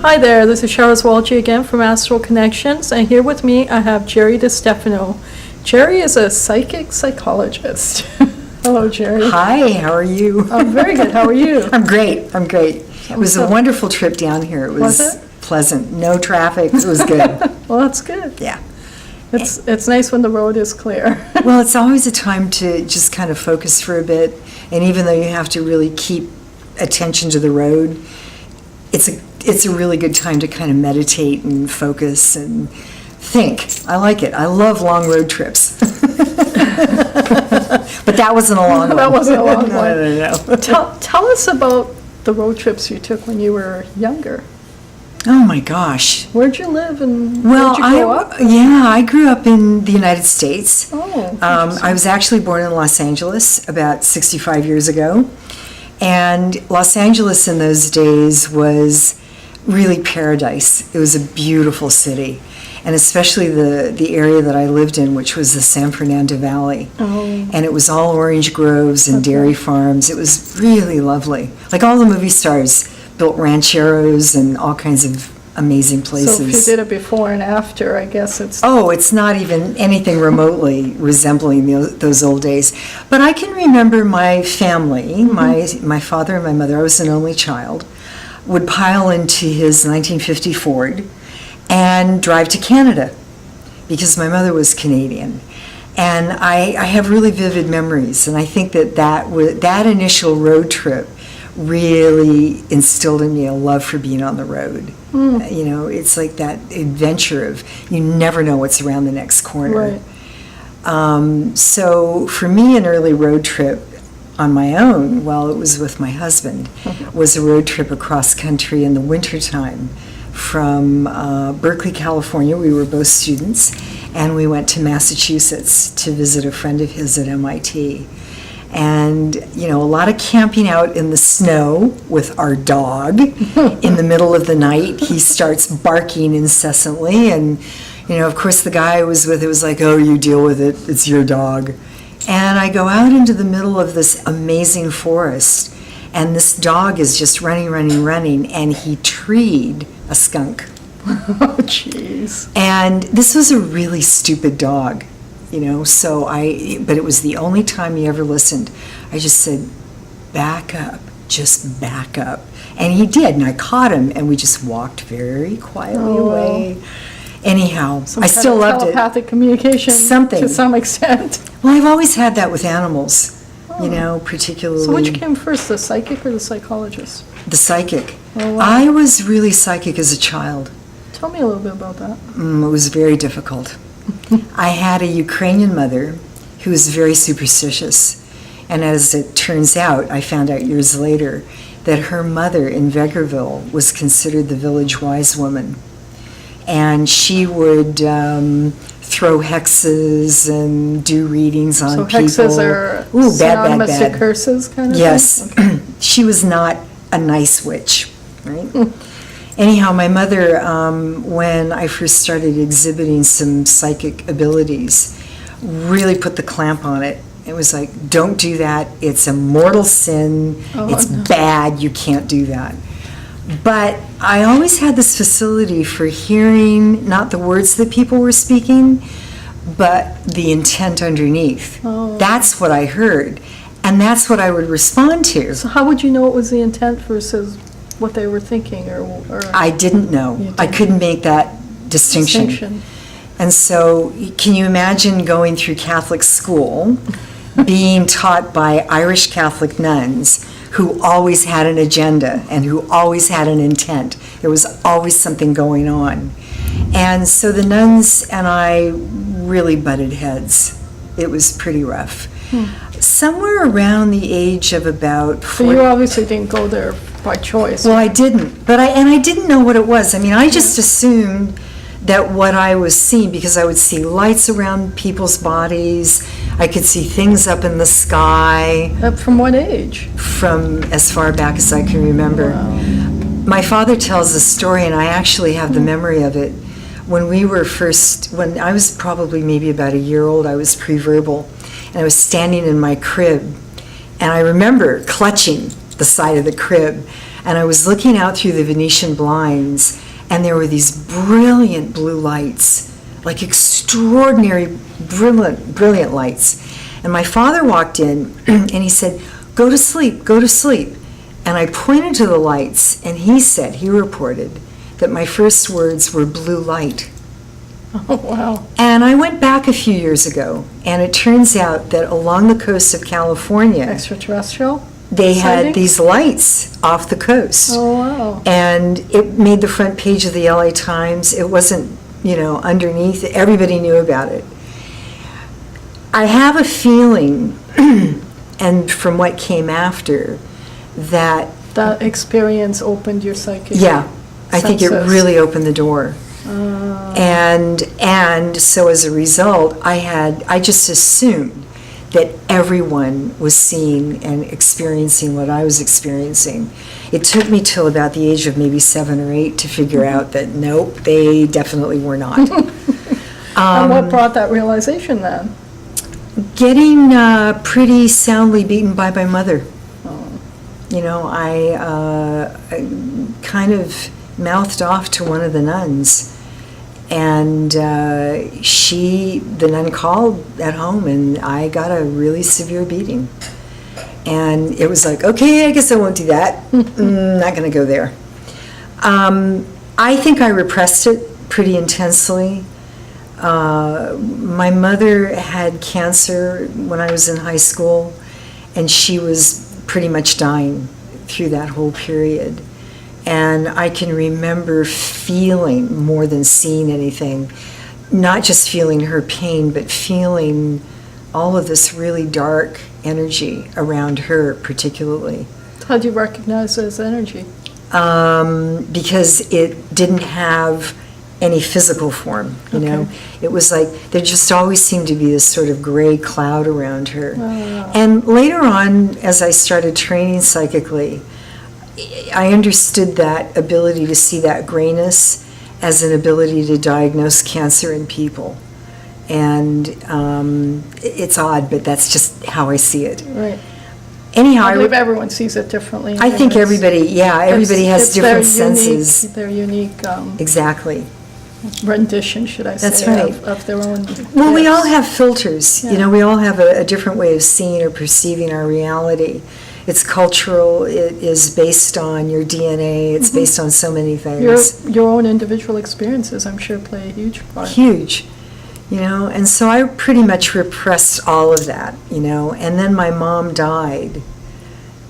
Hi there, this is Cheryl Walchi again from Astral Connections, and here with me I have Geri De Stefano. Geri is a psychic psychologist. Hello, Geri. Hi, how are you? I'm very good. How are you? I'm great. It was a wonderful trip down here. It was it? pleasant. No traffic. It was good. Well, that's good. Yeah. It's nice when the road is clear. Well, it's always a time to just kind of focus for a bit, and even though you have to really keep attention to the road, it's a really good time to kind of meditate and focus and think. I like it. I love long road trips. But that wasn't a long one. That wasn't a long one. No. Tell us about the road trips you took when you were younger. Oh my gosh. Where'd you live and where'd you grow up? I grew up in the United States. Oh, I was actually born in Los Angeles about 65 years ago. And Los Angeles in those days was really paradise. It was a beautiful city. And especially the area that I lived in, which was the San Fernando Valley. Oh. And it was all orange groves and dairy farms. It was really lovely. Like all the movie stars built rancheros and all kinds of amazing places. So if you did it before and after, I guess it's... Oh, it's not even anything remotely resembling those old days. But I can remember my family, my father and my mother, I was an only child, would pile into his 1950 Ford and drive to Canada because my mother was Canadian. And I have really vivid memories, and I think that initial road trip really instilled in me a love for being on the road. You know, it's like that adventure of you never know what's around the next corner. Right. So for me, an early road trip on my own, well, it was with my husband, was a road trip across country in the wintertime from Berkeley, California. We were both students, and we went to Massachusetts to visit a friend of his at MIT. And, you know, a lot of camping out in the snow with our dog. In the middle of the night, he starts barking incessantly. And, you know, of course, the guy I was with, it was like, oh, you deal with it. It's your dog. And I go out into the middle of this amazing forest, and this dog is just running, and he treed a skunk. Oh, jeez. And this was a really stupid dog. You know, but it was the only time he ever listened. I just said, back up, just back up. And he did, and I caught him, and we just walked very quietly away. Anyhow, I still loved it. Telepathic communication to some extent. Well, I've always had that with animals, you know, particularly. So which came first, the psychic or the psychologist? The psychic. Oh, wow. I was really psychic as a child. Tell me a little bit about that. It was very difficult. I had a Ukrainian mother who was very superstitious, and as it turns out, I found out years later that her mother in Vegreville was considered the village wise woman, and she would throw hexes and do readings on people. So hexes are synonymous to curses, kind of? Yes. Thing? Okay. She was not a nice witch, right? Anyhow, my mother, when I first started exhibiting some psychic abilities, really put the clamp on it. It was like, don't do that. It's a mortal sin. It's bad. You can't do that. But I always had this facility for hearing not the words that people were speaking, but the intent underneath. Oh. That's what I heard, and that's what I would respond to. So how would you know it was the intent versus what they were thinking, or I didn't know. I couldn't make that distinction. And so, can you imagine going through Catholic school, being taught by Irish Catholic nuns who always had an agenda and who always had an intent? There was always something going on. And so the nuns and I really butted heads. It was pretty rough. Somewhere around the age of about 40. So you obviously didn't go there by choice. Well, I didn't, but I didn't know what it was. I mean, I just assumed that what I was seeing, because I would see lights around people's bodies, I could see things up in the sky. From what age? From as far back as I can remember. Wow. My father tells a story, and I actually have the memory of it. When I was probably maybe about a year old, I was pre-verbal, and I was standing in my crib, and I remember clutching the side of the crib, and I was looking out through the Venetian blinds, and there were these brilliant blue lights, like extraordinary, brilliant lights. And my father walked in, and he said, "Go to sleep, go to sleep." And I pointed to the lights, and he reported that my first words were blue light. Oh, wow. And I went back a few years ago, and it turns out that along the coast of California, Extraterrestrial? they had Sighting? these lights off the coast. Oh, wow. And it made the front page of the LA Times. It wasn't, underneath. Everybody knew about it. I have a feeling, and from what came after, that That experience opened your psychic yeah, I think it senses. really opened the door. And so as a result, I just assumed that everyone was seeing and experiencing what I was experiencing. It took me till about the age of maybe 7 or 8 to figure out that nope, they definitely were not. And what brought that realization then? Getting pretty soundly beaten by my mother. I kind of mouthed off to one of the nuns, and the nun called at home, and I got a really severe beating. And it was like, okay, I guess I won't do that. Not going to go there. I think I repressed it pretty intensely. My mother had cancer when I was in high school, and she was pretty much dying through that whole period. And I can remember feeling, more than seeing anything, not just feeling her pain, but feeling all of this really dark energy around her particularly. How do you recognize it as energy? Because it didn't have any physical form, you know. It was like there just always seemed to be this sort of gray cloud around her. And later on, as I started training psychically, I understood that ability to see that grayness as an ability to diagnose cancer in people. And it's odd, but that's just how I see it. Right. Anyhow, I believe everyone sees it differently. I think everybody has different senses. Their unique Exactly. rendition, should I say, That's right. of their own. Well, we all gifts. have filters. You know, we all have a different way of seeing or perceiving our reality. It's cultural. It is based on your DNA. It's based on so many things. Your own individual experiences, I'm sure, play a huge part. Huge. You know, and so I pretty much repressed all of that, you know, and then my mom died,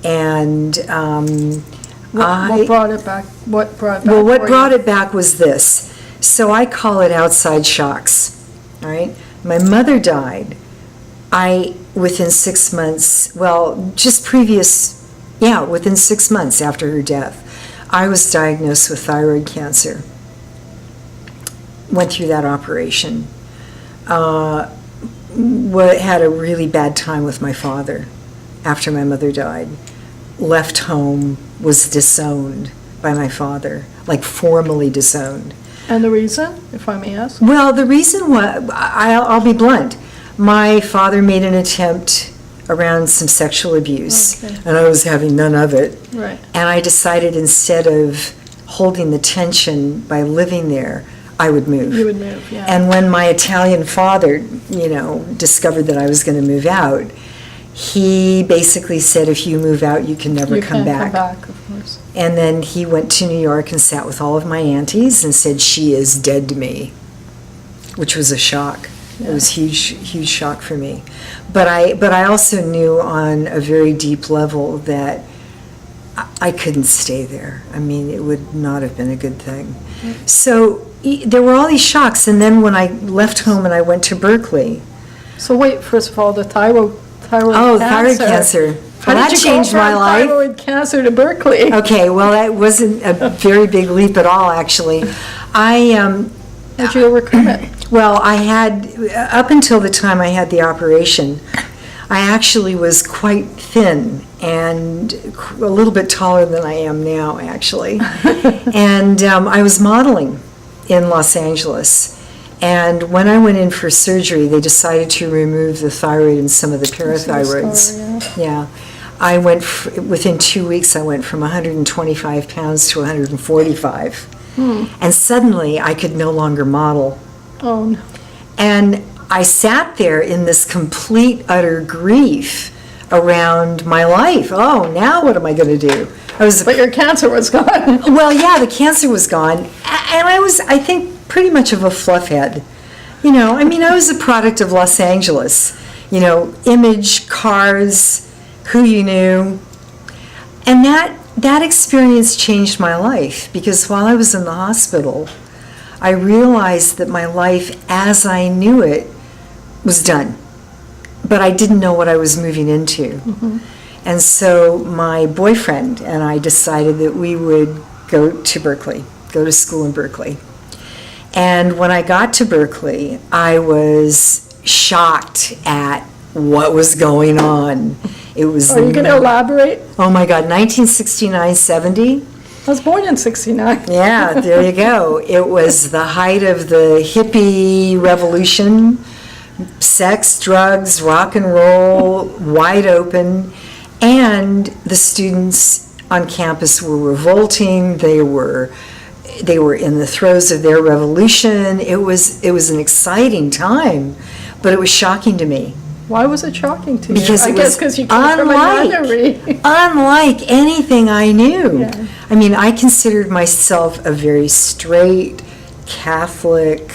and What brought it back? What brought it back? Well, what for brought you? it back was this. So I call it outside shocks, all right? My mother died. Within 6 months, within 6 months after her death, I was diagnosed with thyroid cancer. Went through that operation. Had a really bad time with my father after my mother died. Left home, was disowned by my father, like formally disowned. And the reason, if I may ask? Well, the reason was, I'll be blunt. My father made an attempt around some sexual abuse, and I was having none of it. Right. And I decided instead of holding the tension by living there, I would move. You would move, yeah. And when my Italian father, you know, discovered that I was going to move out, he basically said, if you move out, you can never come back. You can't come back, of course. And then he went to New York and sat with all of my aunties and said, she is dead to me, which was a shock. Yeah. It was huge shock for me. But I also knew on a very deep level that I couldn't stay there. I mean, it would not have been a good thing. Mm. So there were all these shocks. And then when I left home and I went to Berkeley. So wait, first of all, the thyroid Oh, cancer. thyroid cancer. How Well, did that you changed go my from life. thyroid cancer to Berkeley? Okay, well, that wasn't a very big leap at all, actually. How'd you overcome it? Well, I had, up until the time I had the operation, I actually was quite thin and a little bit taller than I am now, actually. And I was modeling in Los Angeles. And when I went in for surgery, they decided to remove the thyroid and some of the parathyroids. Story, Yeah. I went, within 2 weeks, I went from 125 pounds to 145. And suddenly, I could no longer model. Oh, no. And I sat there in this complete, utter grief around my life. Oh, now what am I going to do? But your cancer was gone. Well, yeah, the cancer was gone. And I was, I think, pretty much of a fluffhead. You know, I mean, I was a product of Los Angeles. You know, image, cars, who you knew. And that experience changed my life, because while I was in the hospital, I realized that my life as I knew it was done. But I didn't know what I was moving into. And so my boyfriend and I decided that we would go to Berkeley, go to school in Berkeley. And when I got to Berkeley, I was shocked at what was going on. It was. Are you going to elaborate? Oh my God, 1969-70. I was born in 69. Yeah, there you go. It was the height of the hippie revolution. Sex, drugs, rock and roll, wide open. And the students on campus were revolting. They were in the throes of their revolution. It was an exciting time, but it was shocking to me. Why was it shocking to you? Because I it guess was because you came from a nunnery. unlike anything I knew. Yeah. I mean, I considered myself a very straight, Catholic,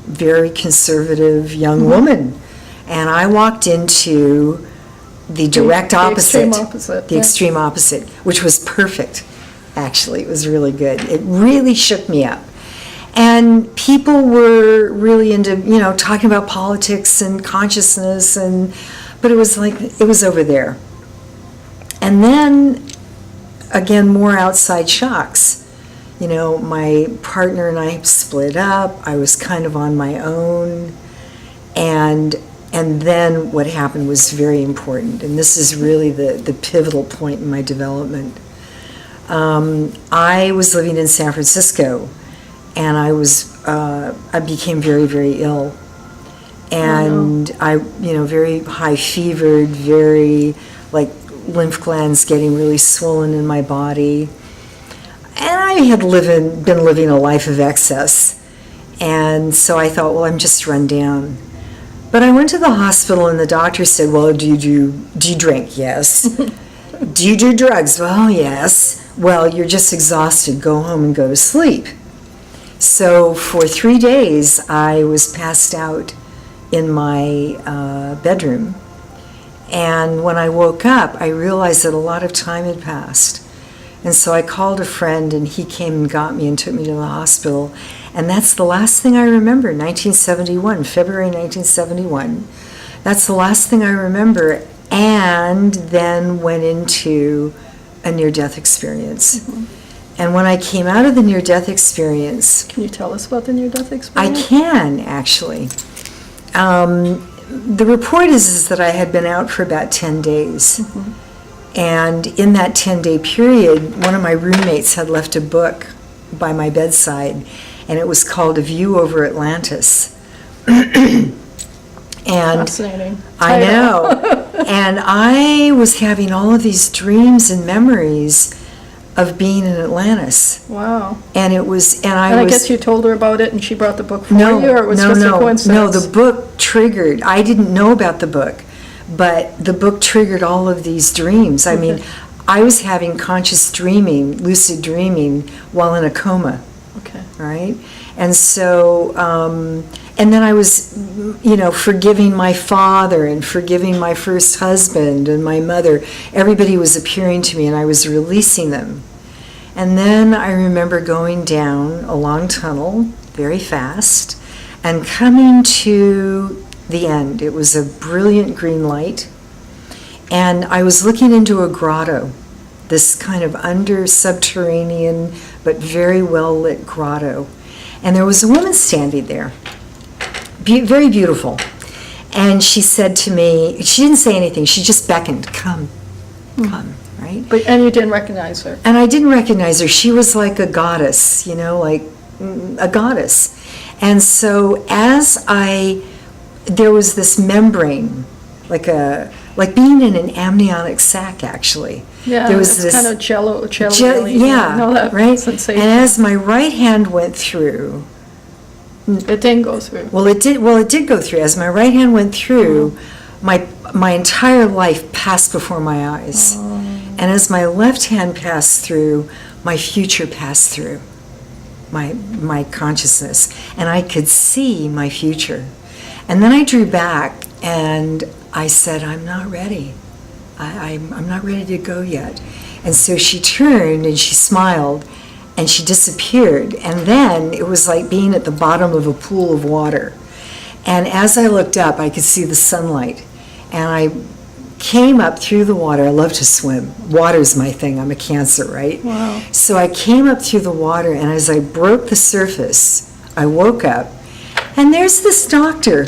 very conservative young woman. And I walked into the direct opposite. The extreme opposite. The extreme opposite, which was perfect, actually. It was really good. It really shook me up. And people were really into, you know, talking about politics and consciousness, but it was like, it was over there. And then, again, more outside shocks. You know, my partner and I split up. I was kind of on my own. And then what happened was very important. And this is really the pivotal point in my development. I was living in San Francisco, and I became very, very ill. And I, you know, very high fevered, very, like, lymph glands getting really swollen in my body. And I had been living a life of excess. And so I thought, well, I'm just run down. But I went to the hospital, and the doctor said, well, do you drink? Yes. Do you do drugs? Well, yes. Well, you're just exhausted. Go home and go to sleep. So for 3 days, I was passed out in my bedroom. And when I woke up, I realized that a lot of time had passed. And so I called a friend, and he came and got me and took me to the hospital. And that's the last thing I remember, 1971, February 1971. That's the last thing I remember. And then went into a near-death experience. And when I came out of the near-death experience... Can you tell us about the near-death I experience? can, actually. The report is that I had been out for about 10 days. And in that 10-day period, one of my roommates had left a book by my bedside, and it was called A View Over Atlantis. And fascinating. I know. And I was having all of these dreams and memories of being in Atlantis. Wow. And it was, and I guess you told her about it, and she brought the book for no, you, or it was no, just no, a coincidence? No, the book triggered, I didn't know about the book, but the book triggered all of these dreams. I mean, I was having conscious dreaming, lucid dreaming, while in a coma. Okay. Right? And so, and then I was, you know, forgiving my father and forgiving my first husband and my mother. Everybody was appearing to me, and I was releasing them. And then I remember going down a long tunnel very fast and coming to the end. It was a brilliant green light. And I was looking into a grotto, this kind of under subterranean but very well lit grotto. And there was a woman standing there, very beautiful. And she said to me, she didn't say anything, she just beckoned, come, come, right? And you didn't recognize her? And I didn't recognize her. She was like a goddess, you know, like a goddess. And so as there was this membrane, like a like being in an amniotic sac, actually. Yeah, there was it's kind of jello yeah, you know, that right? sensation. And as my right hand went through, It didn't go through. well, it did go through. As my right hand went through, my entire life passed before my eyes. And as my left hand passed through, my future passed through, my consciousness. And I could see my future. And then I drew back and I said, I'm not ready. I'm not ready to go yet. And so she turned and she smiled and she disappeared. And then it was like being at the bottom of a pool of water. And as I looked up, I could see the sunlight. And I came up through the water. I love to swim. Water's my thing. I'm a Cancer, right? Wow. So I came up through the water, and as I broke the surface, I woke up, and there's this doctor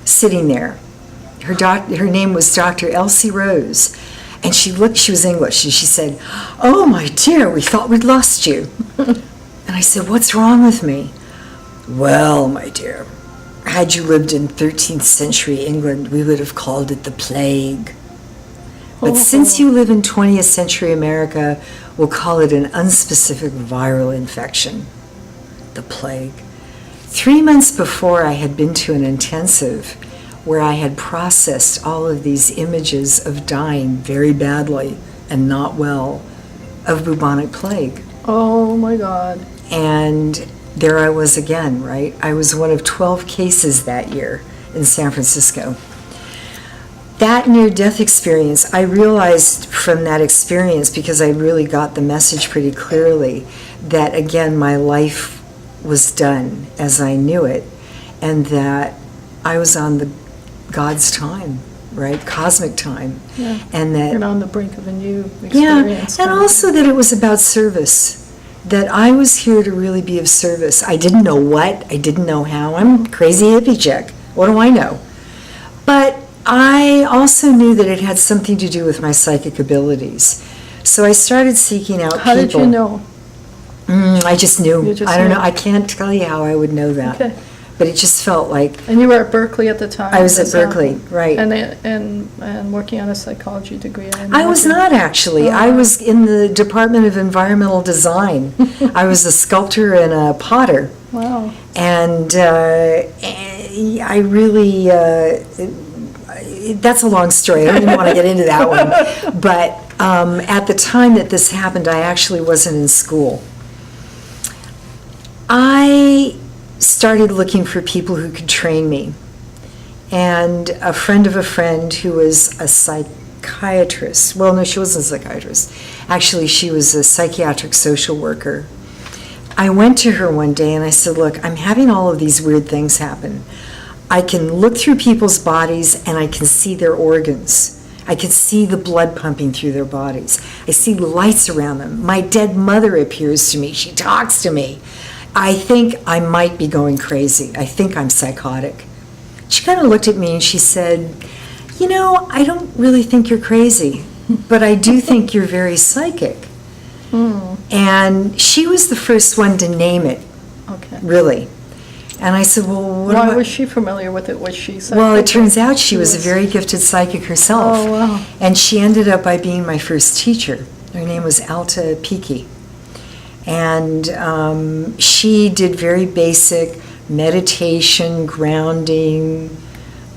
sitting there. Her name was Dr. Elsie Rose, and she was English, and she said, "Oh, my dear, we thought we'd lost you." And I said, "What's wrong with me?" "Well, my dear, had you lived in 13th century England, we would have called it the plague. But since you live in 20th century America, we'll call it an unspecific viral infection, the plague." 3 months before, I had been to an intensive where I had processed all of these images of dying very badly and not well of bubonic plague. Oh my God. And there I was again, right? I was one of 12 cases that year in San Francisco. That near-death experience, I realized from that experience, because I really got the message pretty clearly, that again, my life was done as I knew it, and that I was on God's time, right? Cosmic time. Yeah. And that, You're on the brink of a new experience. yeah, and also that it was about service. That I was here to really be of service. I didn't know what, I didn't know how. I'm a crazy hippie chick. What do I know? But I also knew that it had something to do with my psychic abilities. So I started seeking out people. How did you know? I just knew. You just I don't knew. know. I can't tell you how I would know that. Okay. But it just felt like And you were at Berkeley at the time? I was at this Berkeley, happened. right. And working on a psychology degree? I was not actually. I Oh. was in the Department of Environmental Design. I was a sculptor and a potter. Wow. And I really, that's a long story. I don't even want to get into that one. But at the time that this happened, I actually wasn't in school. I started looking for people who could train me. And a friend of a friend who was a psychiatrist, well, no, she wasn't a psychiatrist. Actually, she was a psychiatric social worker. I went to her one day and I said, "Look, I'm having all of these weird things happen. I can look through people's bodies and I can see their organs. I can see the blood pumping through their bodies. I see lights around them. My dead mother appears to me. She talks to me. I think I might be going crazy. I think I'm psychotic." She kind of looked at me and she said, "You know, I don't really think you're crazy, but I do think you're very psychic." And she was the first one to name it, Okay. really. And I said, "Well, what Why am I-" was she familiar with it? Was she psychic? Well, it turns out she was a very gifted psychic herself. Oh, wow. And she ended up by being my first teacher. Her name was Alta Piki. And she did very basic meditation, grounding.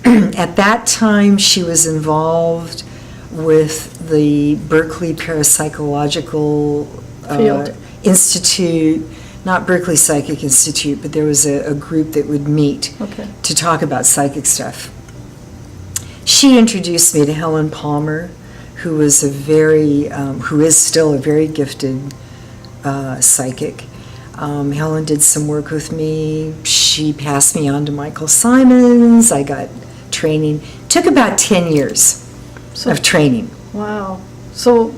At that time, she was involved with the Berkeley Parapsychological Field. Institute, not Berkeley Psychic Institute, but there was a group that would meet Okay. to talk about psychic stuff. She introduced me to Helen Palmer, who was who is still a very gifted psychic. Helen did some work with me. She passed me on to Michael Simons. I got training. Took about 10 years So, of training wow. So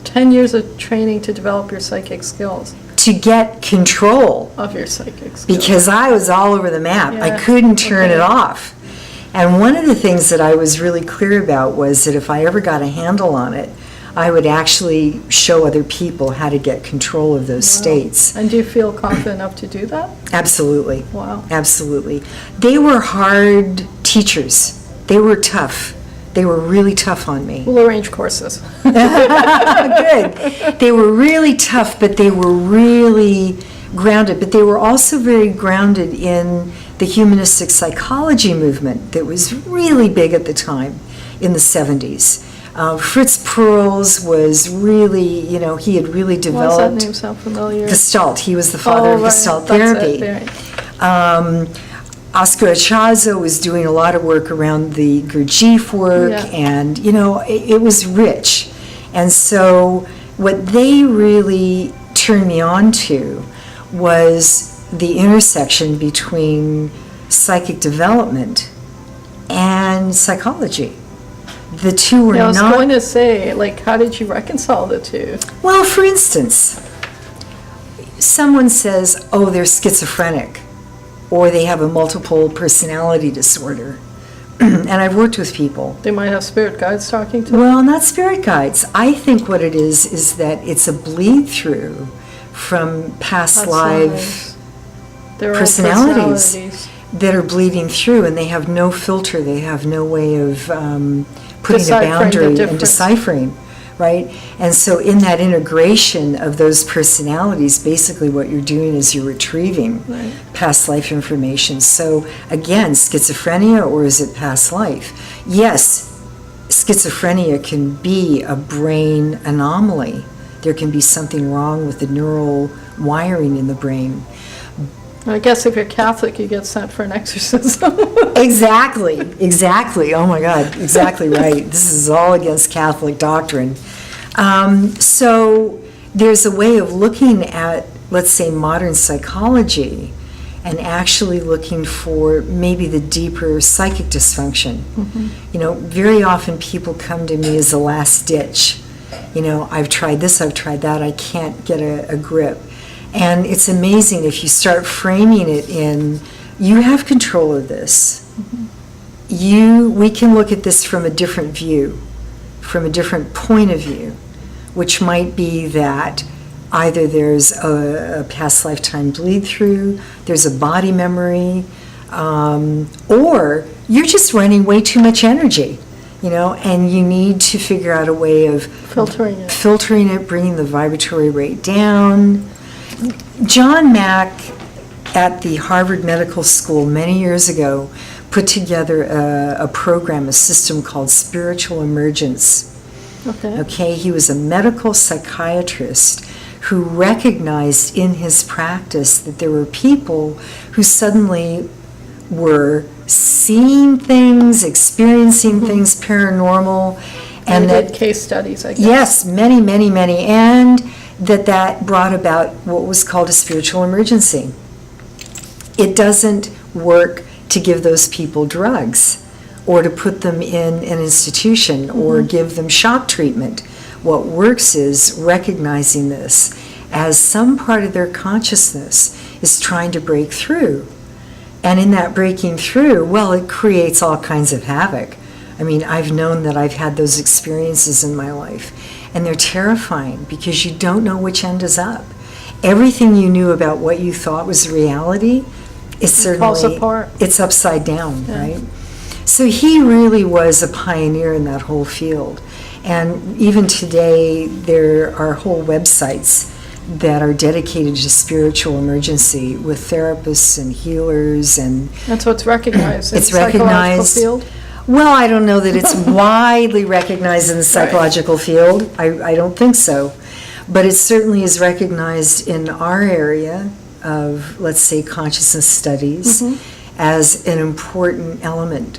10 years of training to develop your psychic skills, to get control, of your psychic skills. because I was all over the map. I Yeah, couldn't turn okay. it off. And one of the things that I was really clear about was that if I ever got a handle on it, I would actually show other people how to get control of those Wow. states. And do you feel confident enough to do that? Absolutely. Wow. Absolutely. They were hard teachers. They were tough. They were really tough on me. We'll arrange courses. Good. They were really tough, but they were really grounded. But they were also very grounded in the humanistic psychology movement that was really big at the time in the 70s. Fritz Perls was really, he had really Why developed... does that name sound familiar? Gestalt. He was the father of right. Gestalt That's therapy. it. Right. Oscar Echazo was doing a lot of work around the Gurdjieff work, Yeah. and, it was rich. And so what they really turned me on to was the intersection between psychic development and psychology. The two were Yeah, I was not... going to say, how did you reconcile the two? Well, for instance, someone says, oh, they're schizophrenic, or they have a multiple personality disorder. And I've worked with people. They might have spirit guides talking to them. Well, not spirit guides. I think what it is that it's a bleed through from past life Their own personalities that are bleeding through, and they have no filter. They have no way of putting a Deciphering the boundary and difference. deciphering, right? And so in that integration of those personalities, basically what you're doing is you're retrieving Right. past life information. So again, schizophrenia, or is it past life? Yes, schizophrenia can be a brain anomaly. There can be something wrong with the neural wiring in the brain. I guess if you're Catholic, you get sent for an exorcism. Exactly. Oh my God, exactly right. This is all against Catholic doctrine. So there's a way of looking at, let's say, modern psychology and actually looking for maybe the deeper psychic dysfunction. Very often people come to me as a last ditch. I've tried this, I've tried that, I can't get a grip. And it's amazing if you start framing it in, you have control of this. We can look at this from a different view, from a different point of view, which might be that either there's a past lifetime bleed through, there's a body memory, or you're just running way too much energy, and you need to figure out a way of filtering it, bringing the vibratory rate down. John Mack at the Harvard Medical School many years ago put together a program, a system called Spiritual Emergence. Okay, he was a medical psychiatrist who recognized in his practice that there were people who suddenly were seeing things, experiencing things paranormal, and did case studies, I guess. Yes, many, and that brought about what was called a spiritual emergency. It doesn't work to give those people drugs or to put them in an institution or give them shock treatment. What works is recognizing this as some part of their consciousness is trying to break through. And in that breaking through, well, it creates all kinds of havoc. I mean, I've known that I've had those experiences in my life. And they're terrifying because you don't know which end is up. Everything you knew about what you thought was reality is certainly... falls apart. It's upside down, right? So he really was a pioneer in that whole field. And even today, there are whole websites that are dedicated to spiritual emergency with therapists and healers and... That's what's recognized in it's the psychological recognized, field? Well, I don't know that it's widely recognized in the psychological field. I don't think so. But it certainly is recognized in our area of, let's say, consciousness studies as an important element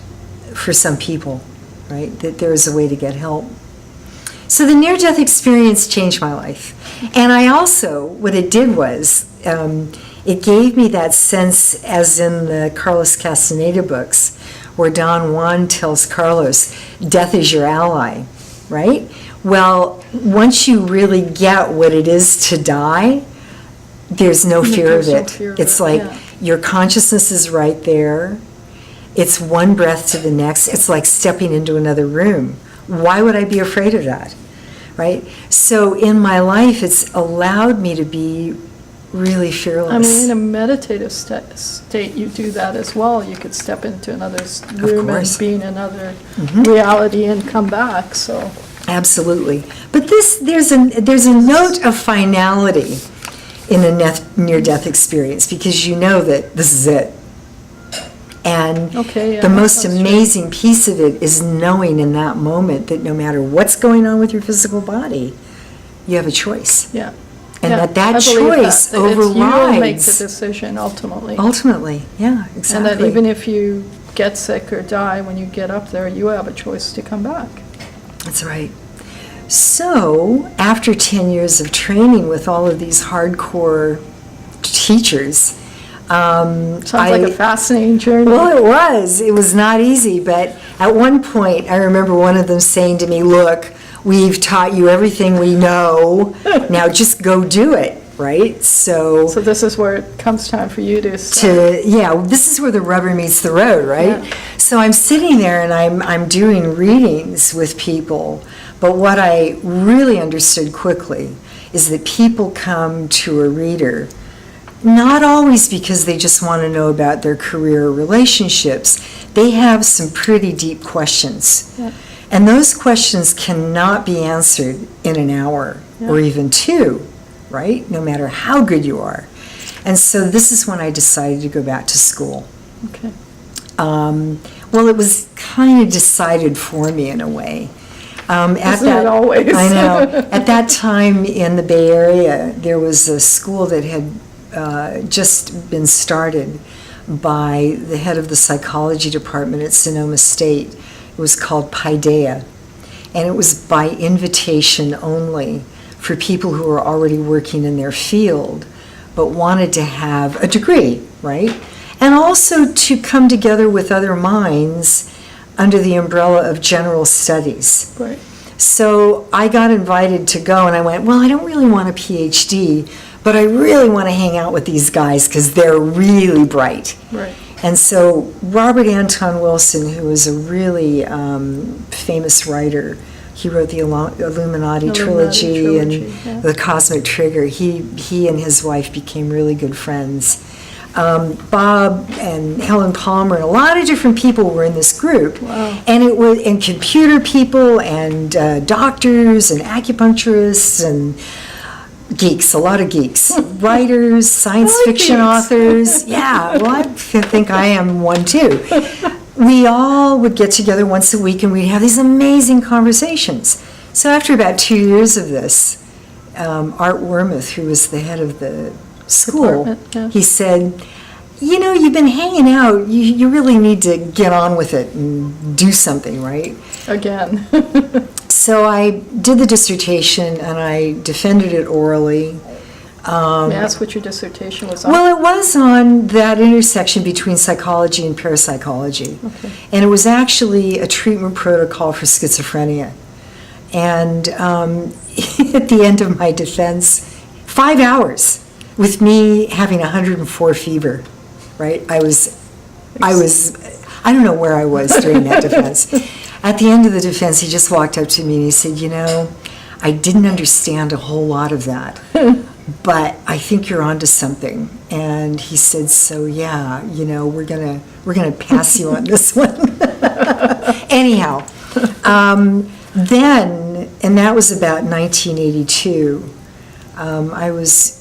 for some people, right? That there is a way to get help. So the near-death experience changed my life. And I also, what it did was, it gave me that sense, as in the Carlos Castaneda books, where Don Juan tells Carlos, death is your ally, right? Well, once you really get what it is to die, there's no fear of it. It's like your consciousness is right there. It's one breath to the next. It's like stepping into another room. Why would I be afraid of that, right? So in my life, it's allowed me to be really fearless. I mean, in a meditative state, you do that as well. You could step into another room and course. be in another reality and come back, so. Absolutely. But there's a note of finality in a near-death experience, because you know that this is it. And the most amazing piece of it is knowing in that moment that no matter what's going on with your physical body, you have a choice. Yeah. And Yeah, that I believe choice that. overrides. You make the decision ultimately. Ultimately, yeah, exactly. And that even if you get sick or die, when you get up there, you have a choice to come back. That's right. So, after 10 years of training with all of these hardcore teachers, Sounds like a fascinating journey. well, it was not easy, but at one point, I remember one of them saying to me, look, we've taught you everything we know, now just go do it, right? So this is where it comes time for you to this is where the rubber meets the road, right? Yeah. So I'm sitting there and I'm doing readings with people, but what I really understood quickly is that people come to a reader not always because they just want to know about their career or relationships. They have some pretty deep questions. Yeah. And those questions cannot be answered in an hour or even two, right? No matter how good you are. And so this is when I decided to go back to school. Okay. Well, it was kind of decided for me in a way. Isn't it always? I know. At that time in the Bay Area, there was a school that had just been started by the head of the psychology department at Sonoma State. It was called Paideia, and it was by invitation only for people who were already working in their field but wanted to have a degree, right? And also to come together with other minds under the umbrella of general studies. Right. So I got invited to go, and I went, well, I don't really want a PhD, but I really want to hang out with these guys because they're really bright. Right. And so Robert Anton Wilson, who is a really famous writer, he wrote the Illuminati trilogy and the Cosmic Trigger. He and his wife became really good friends. Bob and Helen Palmer and a lot of different people were in this group. Wow. And it was and computer people and doctors and acupuncturists and geeks, a lot of geeks, writers, science fiction authors. Yeah, well, I think I am one too. We all would get together once a week and we'd have these amazing conversations. So after about 2 years of this, Art Wormuth, who was the head of the school, he said, you know, you've been hanging out, you really need to get on with it and do something, right? Again. So I did the dissertation and I defended it orally. May I ask what your dissertation was on? Well, it was on that intersection between psychology and parapsychology. Okay. And it was actually a treatment protocol for schizophrenia. And at the end of my defense, 5 hours with me having 104 fever, right? I don't know where I was during that defense. At the end of the defense, he just walked up to me and he said, you know, I didn't understand a whole lot of that, but I think you're onto something. And he said, so yeah, you know, we're gonna pass you on this one. Anyhow, then, and that was about 1982, I was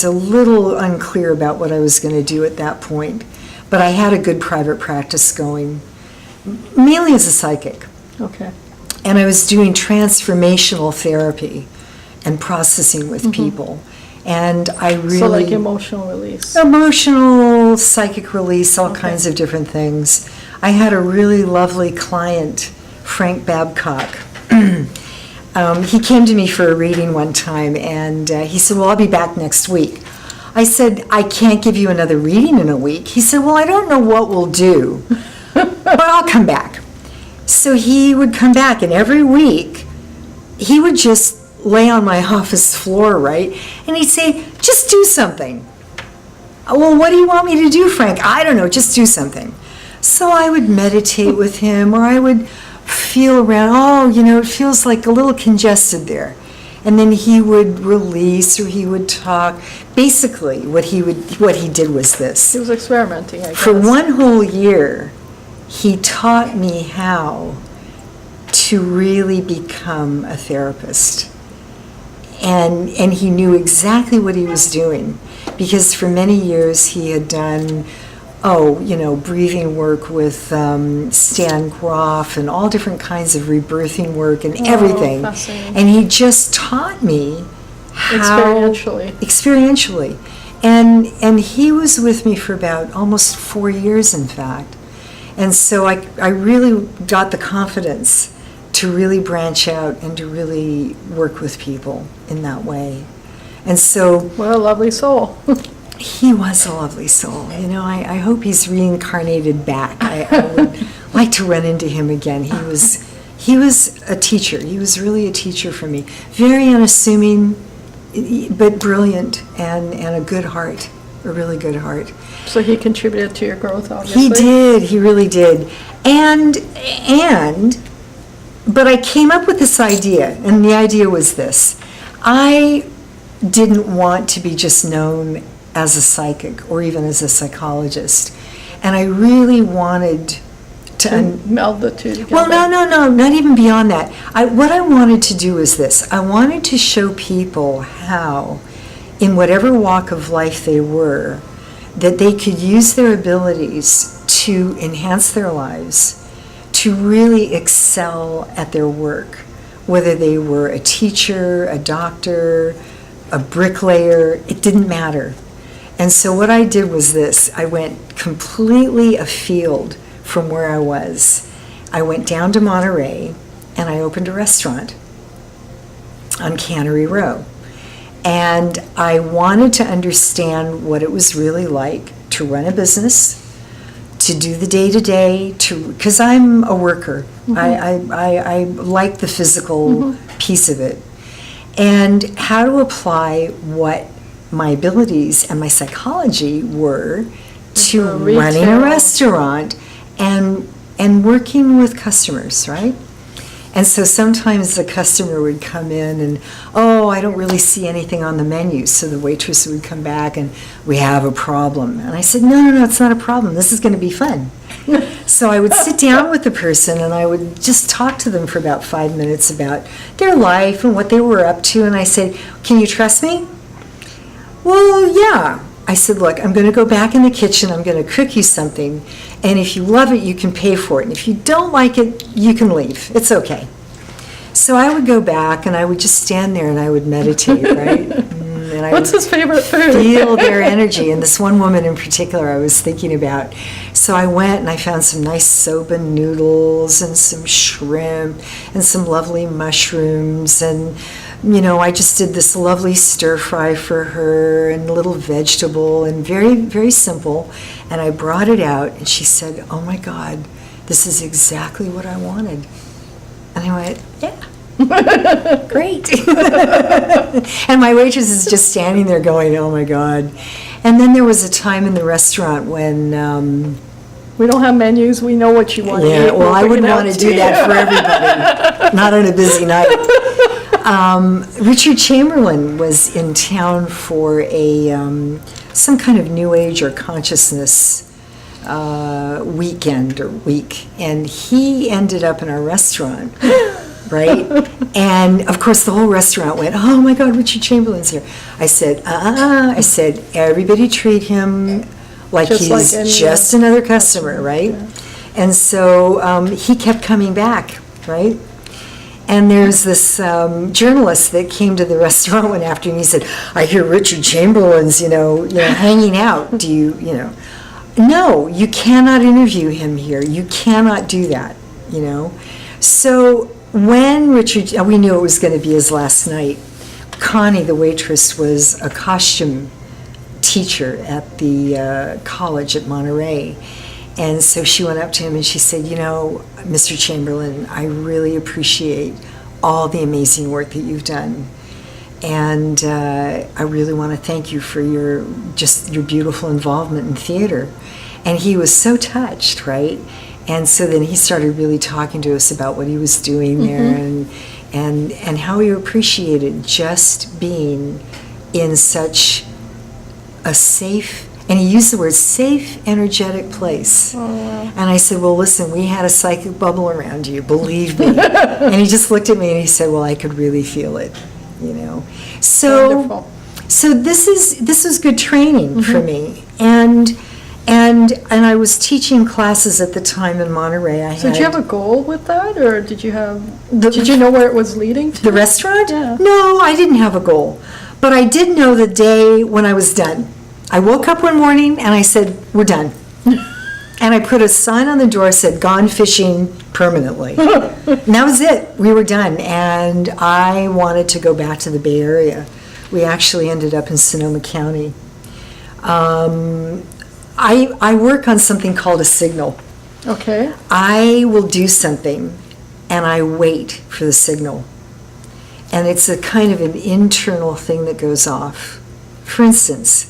a little unclear about what I was going to do at that point, but I had a good private practice going, mainly as a psychic. Okay. And I was doing transformational therapy and processing with people. And I really... So like emotional release. Emotional, psychic release, all kinds of different things. I had a really lovely client, Frank Babcock. He came to me for a reading one time, and he said, well, I'll be back next week. I said, I can't give you another reading in a week. He said, well, I don't know what we'll do, but I'll come back. So he would come back, and every week, he would just lay on my office floor, right? And he'd say, just do something. Well, what do you want me to do, Frank? I don't know, just do something. So I would meditate with him, or I would feel around, oh, you know, it feels like a little congested there. and then he would release or he would talk. Basically, what he did was this. He was experimenting, I guess. For 1 whole year, he taught me how to really become a therapist. And he knew exactly what he was doing, because for many years he had done, breathing work with Stan Groff and all different kinds of rebirthing work and everything. Fascinating. And he just taught me how... Experientially. And he was with me for about almost 4 years, in fact. And so I really got the confidence to really branch out and to really work with people in that way. And so... What a lovely soul. He was a lovely soul. I hope he's reincarnated back. I would like to run into him again. He was a teacher. He was really a teacher for me. Very unassuming, but brilliant, and a good heart, a really good heart. So he contributed to your growth, obviously. He did. He really did. But I came up with this idea, and the idea was this. I didn't want to be just known as a psychic or even as a psychologist. And I really wanted to meld the two together. Well, no, not even beyond that. What I wanted to do is this. I wanted to show people how, in whatever walk of life they were, that they could use their abilities to enhance their lives, to really excel at their work, whether they were a teacher, a doctor, a bricklayer, it didn't matter. And so what I did was this. I went completely afield from where I was. I went down to Monterey and I opened a restaurant on Cannery Row. And I wanted to understand what it was really like to run a business, to do the day-to-day, because I'm a worker. Mm-hmm. I like the physical piece of it. And how to apply what my abilities and my psychology were to running a restaurant and working with customers, right? And so sometimes the customer would come in and, I don't really see anything on the menu. So the waitress would come back and, we have a problem. And I said, no, it's not a problem. This is going to be fun. So I would sit down with the person and I would just talk to them for about 5 minutes about their life and what they were up to. And I said, can you trust me? Well, yeah. I said, look, I'm going to go back in the kitchen. I'm going to cook you something. And if you love it, you can pay for it. And if you don't like it, you can leave. It's okay. So I would go back and I would just stand there and I would meditate, right? And I What's his favorite food? Feel their energy. And this one woman in particular I was thinking about. So I went and I found some nice soba noodles and some shrimp and some lovely mushrooms. And, I just did this lovely stir fry for her and a little vegetable and very, very simple. And I brought it out and she said, oh my God, this is exactly what I wanted. And I went, yeah, great. And my waitress is just standing there going, oh my God. And then there was a time in the restaurant when... we don't have menus, we know what you want to eat. Yeah, well, I wouldn't want to do that for everybody, not on a busy night. Richard Chamberlain was in town for some kind of New Age or consciousness weekend or week, and he ended up in our restaurant, right? And of course the whole restaurant went, oh my God, Richard Chamberlain's here. I said, I said, everybody treat him like he's just another customer, right? Yeah. And so he kept coming back, right? And there's this journalist that came to the restaurant one afternoon. He said, I hear Richard Chamberlain's, hanging out. Do you? No, you cannot interview him here. You cannot do that, So when Richard, we knew it was going to be his last night. Connie, the waitress, was a costume teacher at the college at Monterey. And so she went up to him and she said, Mr. Chamberlain, I really appreciate all the amazing work that you've done. And I really want to thank you for your beautiful involvement in theater. And he was so touched, right? And so then he started really talking to us about what he was doing there. And and how he appreciated just being in such a safe, and he used the word safe, energetic place. Oh, wow. And I said, well, listen, we had a psychic bubble around you, believe me. And he just looked at me and he said, well, I could really feel it, you know. Wonderful. So this was good training for me. And I was teaching classes at the time in Monterey. So did you have a goal with that, or did you know where it was leading to? The restaurant? Yeah. No, I didn't have a goal. But I did know the day when I was done. I woke up one morning and I said, we're done. And I put a sign on the door that said, gone fishing permanently. And that was it. We were done. And I wanted to go back to the Bay Area. We actually ended up in Sonoma County. I work on something called a signal. Okay. I will do something and I wait for the signal. And it's a kind of an internal thing that goes off. For instance,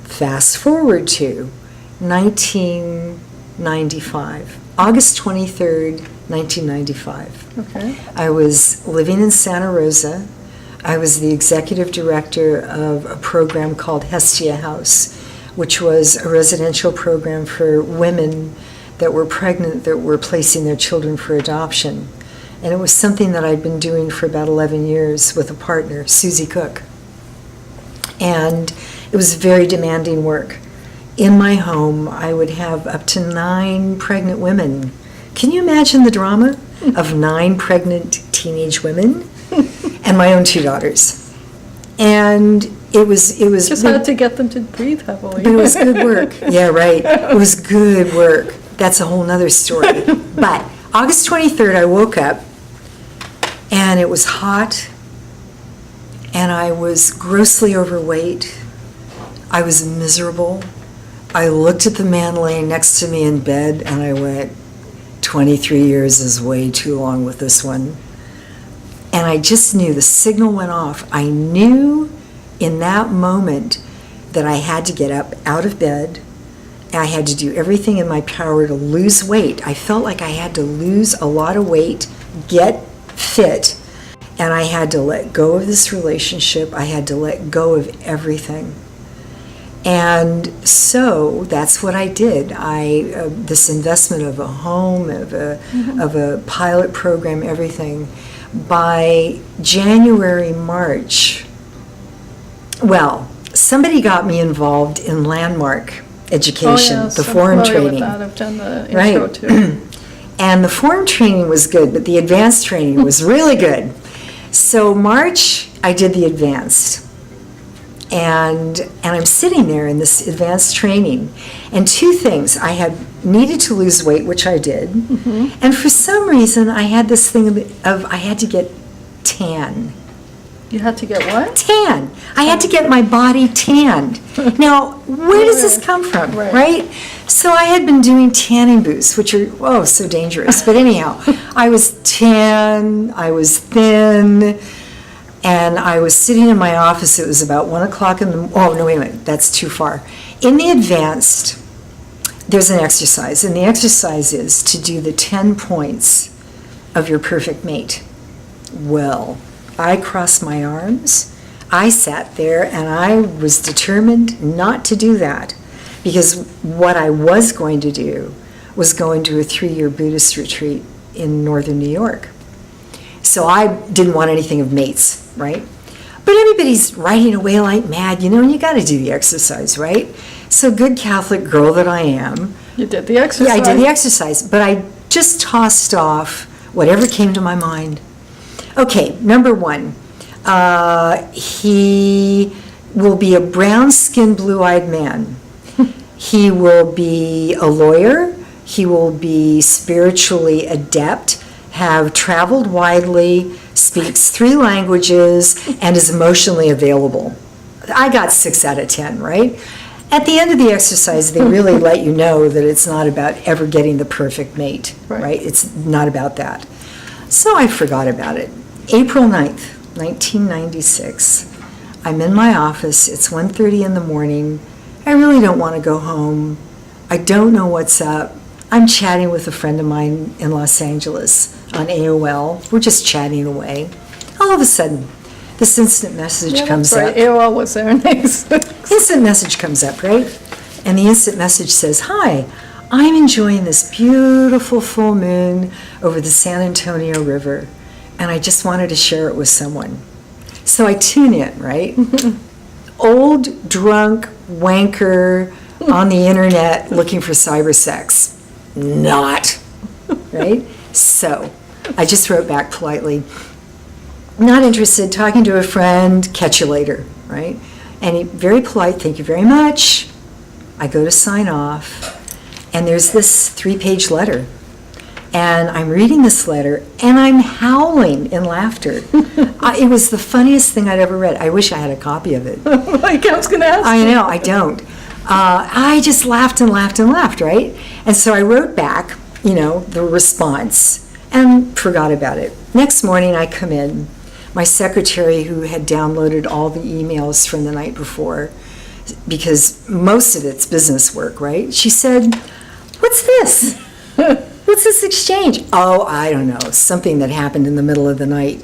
fast forward to 1995, August 23rd, 1995. Okay. I was living in Santa Rosa. I was the executive director of a program called Hestia House, which was a residential program for women that were pregnant that were placing their children for adoption. And it was something that I'd been doing for about 11 years with a partner, Susie Cook. And it was very demanding work. In my home, I would have up to 9 pregnant women. Can you imagine the drama of 9 pregnant teenage women? And my own 2 daughters. And it was Just had to get them to breathe heavily. but it was good work. Yeah, right. It was good work. That's a whole nother story. But August 23rd, I woke up, and it was hot, and I was grossly overweight. I was miserable. I looked at the man laying next to me in bed, and I went, 23 years is way too long with this one. And I just knew the signal went off. I knew in that moment that I had to get up out of bed. I had to do everything in my power to lose weight. I felt like I had to lose a lot of weight, get fit, and I had to let go of this relationship. I had to let go of everything. And so that's what I did. This investment of a home, of a pilot program, everything. By January, March, well, somebody got me involved in Landmark Education, yes, the I'm forum familiar with training. that. I've done the intro Right. too. And the forum training was good, but the advanced training was really good. So March, I did the advanced. And I'm sitting there in this advanced training. And 2 things. I had needed to lose weight, which I did. And for some reason, I had this thing of I had to get tan. You had to get what? Tan. I had to get my body tanned. Now, where does this come from, right? So I had been doing tanning booths, which are, so dangerous. But anyhow, I was tan, I was thin, and I was sitting in my office. It was about 1 o'clock in the, no, wait a minute, that's too far. In the advanced, there's an exercise, and the exercise is to do the 10 points of your perfect mate. Well, I crossed my arms, I sat there, and I was determined not to do that, because what I was going to do was go into a 3-year Buddhist retreat in northern New York. So I didn't want anything of mates, right? But everybody's writing away like mad, and you got to do the exercise, right? So good Catholic girl that I am. You did the exercise. Yeah, I did the exercise, but I just tossed off whatever came to my mind. Okay, number 1, he will be a brown-skinned, blue-eyed man. He will be a lawyer. He will be spiritually adept, have traveled widely, speaks 3 languages, and is emotionally available. I got 6 out of 10, right? At the end of the exercise, they really let you know that it's not about ever getting the perfect mate, right? It's not about that. So I forgot about it. April 9th, 1996. I'm in my office. It's 1:30 in the morning. I really don't want to go home. I don't know what's up. I'm chatting with a friend of mine in Los Angeles on AOL. We're just chatting away. All of a sudden, this instant message comes that's right. up. AOL was there. Nice. Instant message comes up, right? And the instant message says, "Hi, I'm enjoying this beautiful full moon over the San Antonio River, and I just wanted to share it with someone." So I tune in, right? Old, drunk, wanker on the internet looking for cyber sex. Not, right? So I just wrote back politely, "Not interested, talking to a friend, catch you later," right? And he, very polite, "Thank you very much." I go to sign off, and there's this 3-page letter. And I'm reading this letter, and I'm howling in laughter. It was the funniest thing I'd ever read. I wish I had a copy of it. Like I was going to ask I you. know, I don't. I just laughed and laughed and laughed, right? And so I wrote back, the response, and forgot about it. Next morning, I come in. My secretary, who had downloaded all the emails from the night before, because most of it's business work, right? She said, "What's this? What's this exchange?" "Oh, I don't know, something that happened in the middle of the night."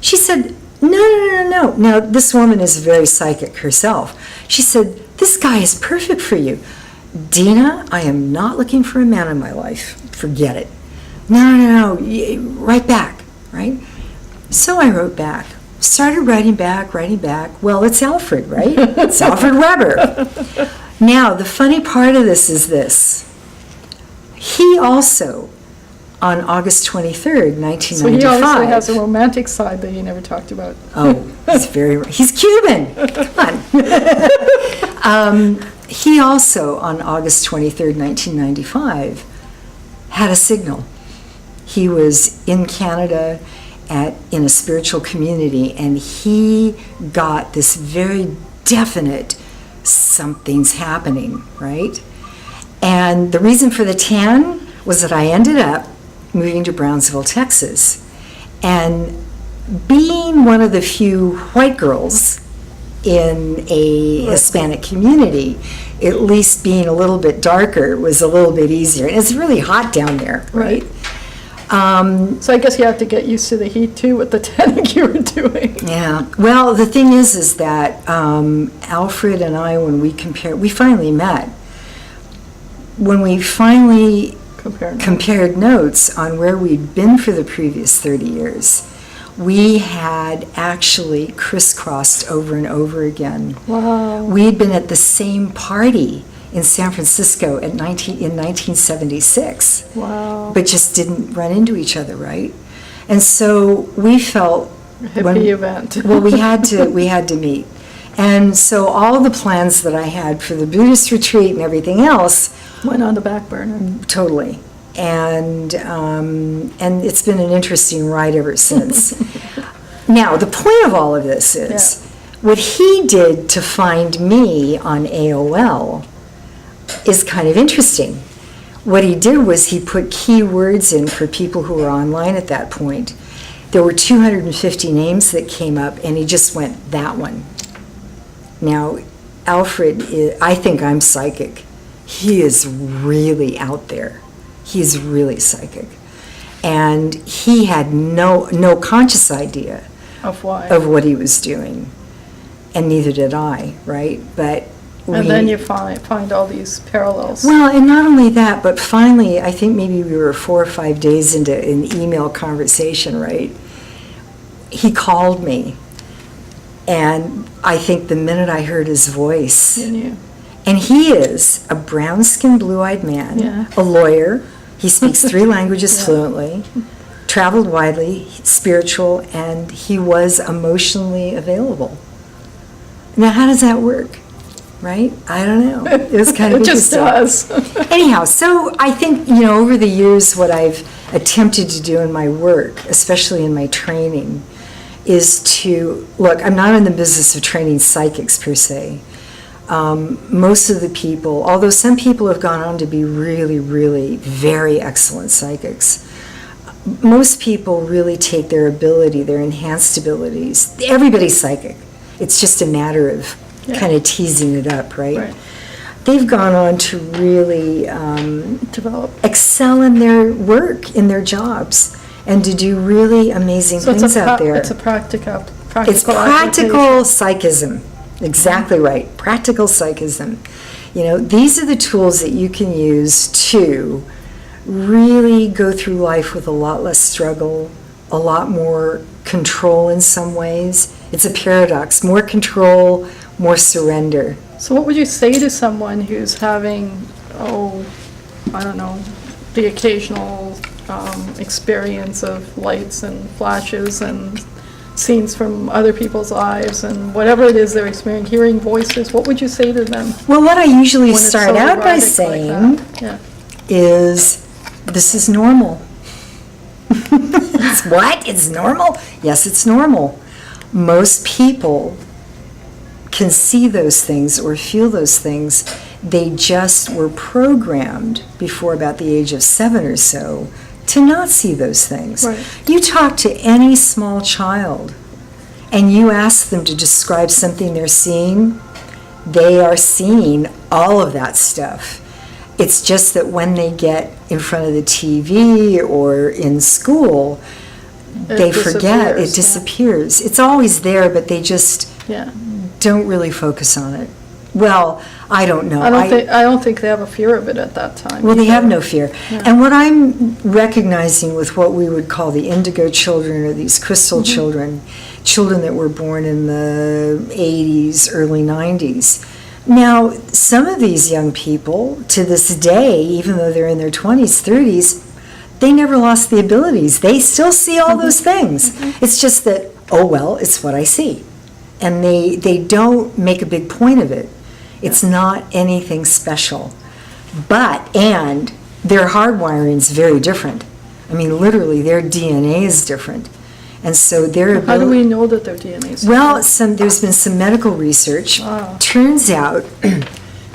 She said, No. Now, this woman is very psychic herself. She said, "This guy is perfect for you. Dina, I am not looking for a man in my life. Forget it." No. Write back, right? So I wrote back. Started writing back. Well, it's Alfred, right? It's Alfred Webre. Now, the funny part of this is this. He also, on August 23rd, 1995. So he obviously has a romantic side that you never talked about. Oh, he's Cuban. Come on. He also, on August 23rd, 1995, had a signal. He was in Canada in a spiritual community, and he got this very definite something's happening, right? And the reason for the tan was that I ended up moving to Brownsville, Texas. And being one of the few white girls in a Hispanic community, at least being a little bit darker was a little bit easier. And it's really hot down there, right? So I guess you have to get used to the heat too with the tanning you were doing. Yeah. Well, the thing is that Alfred and I, when we finally met. When we finally compared notes on where we'd been for the previous 30 years, we had actually crisscrossed over and over again. Wow. We'd been at the same party in San Francisco in 1976. Wow. But just didn't run into each other, right? And so we felt hippie event. Well, we had to meet. And so all the plans that I had for the Buddhist retreat and everything else went on the back burner. Totally. And it's been an interesting ride ever since. Now, the point of all of this is what he did to find me on AOL is kind of interesting. What he did was he put keywords in for people who were online at that point. There were 250 names that came up, and he just went, that one. Now, Alfred, I think I'm psychic. He is really out there. He's really psychic. And he had no conscious idea of what he was doing. And neither did I, right? But then you find all these parallels. Well, and not only that, but finally, I think maybe we were 4 or 5 days into an email conversation, right? He called me. And I think the minute I heard his voice, and he is a brown-skinned, blue-eyed man, a lawyer. He speaks 3 languages fluently, traveled widely, spiritual, and he was emotionally available. Now, how does that work? Right? I don't know. It was kind of interesting. It just does. Anyhow, so I think, over the years, what I've attempted to do in my work, especially in my training, is to, look, I'm not in the business of training psychics per se. Most of the people, although some people have gone on to be really, really very excellent psychics, most people really take their ability, their enhanced abilities. Everybody's psychic. It's just a matter of kind of teasing it up, right? they've gone on to really Develop. excel in their work, in their jobs, and to do really amazing So things out there. It's a practical It's practical psychism. Exactly right. Practical psychism. You know, these are the tools that you can use to really go through life with a lot less struggle, a lot more control in some ways. It's a paradox. More control, more surrender. So what would you say to someone who's having, I don't know, the occasional experience of lights and flashes and scenes from other people's lives and whatever it is they're experiencing, hearing voices? What would you say to them? Well, what I usually when it's start so out by erratic saying like that? Yeah. is, this is normal. It's what? It's normal? Yes, it's normal. Most people can see those things or feel those things. They just were programmed before about the age of 7 or so to not see those things. Right. You talk to any small child and you ask them to describe something they're seeing, they are seeing all of that stuff. It's just that when they get in front of the TV or in school, they forget, it disappears. It's always there, but they just don't really focus on it. Well, I don't know. I don't think they have a fear of it at that time. Well, they have no fear. Yeah. And what I'm recognizing with what we would call the Indigo Children or these crystal children that were born in the 80s, early 90s. Now, some of these young people, to this day, even though they're in their 20s, 30s, they never lost the abilities. They still see all those things. It's just that, oh, well, it's what I see. And they don't make a big point of it. It's not anything special. And their hardwiring is very different. I mean, literally, their DNA is different. And so their ability... How do we know that their DNA is different? Well, there's been some medical research. Turns out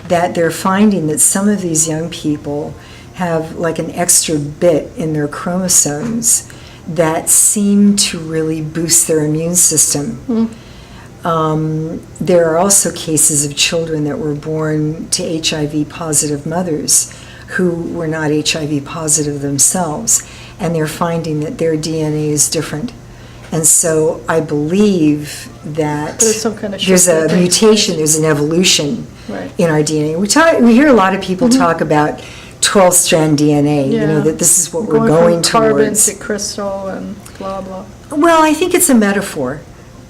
that they're finding that some of these young people have like an extra bit in their chromosomes that seem to really boost their immune system. There are also cases of children that were born to HIV-positive mothers who were not HIV positive themselves, and they're finding that their DNA is different. And so I believe that there's some kind of there's a mutation, there's an evolution in our DNA. We hear a lot of people talk about 12-strand DNA, you know, that this is what we're going towards. Carbon to crystal and blah, blah. Well, I think it's a metaphor.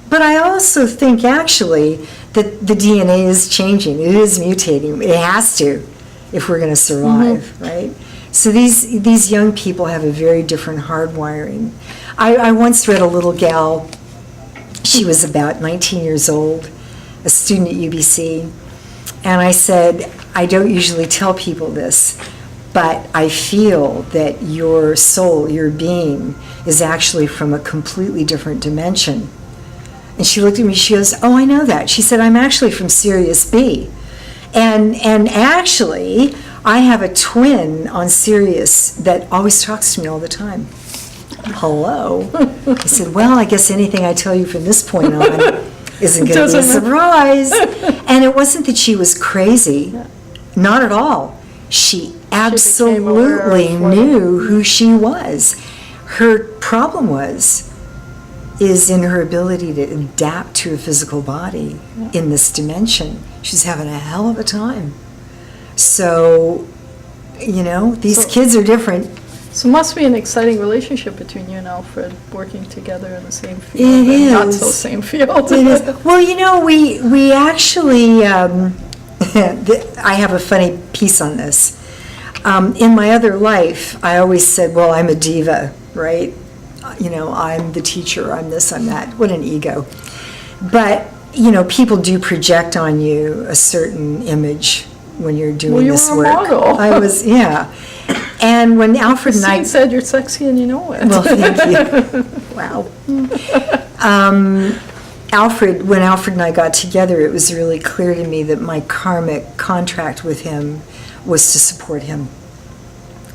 But I also think, actually, that the DNA is changing. It is mutating. It has to, if we're going to survive, right? So these young people have a very different hardwiring. I once read a little gal, she was about 19 years old, a student at UBC, and I said, I don't usually tell people this, but I feel that your soul, your being, is actually from a completely different dimension. And she looked at me, she goes, oh, I know that. She said, I'm actually from Sirius B. And actually, I have a twin on Sirius that always talks to me all the time. Hello. I said, well, I guess anything I tell you from this point on isn't going to be a surprise. And it wasn't that she was crazy. Not at all. She absolutely knew who she was. Her problem is in her ability to adapt to a physical body in this dimension. She's having a hell of a time. So, you know, these kids are different. So it must be an exciting relationship between you and Alfred, working together in the same field. It is. Not so same field. It is. Well, you know, we actually, I have a funny piece on this. In my other life, I always said, well, I'm a diva, right? You know, I'm the teacher, I'm this, I'm that. What an ego. But, you know, people do project on you a certain image when you're doing this work. Well, you were a model. I was, yeah. And when Alfred and I... said you're sexy and you know it. Well, thank you. Wow. When Alfred and I got together, it was really clear to me that my karmic contract with him was to support him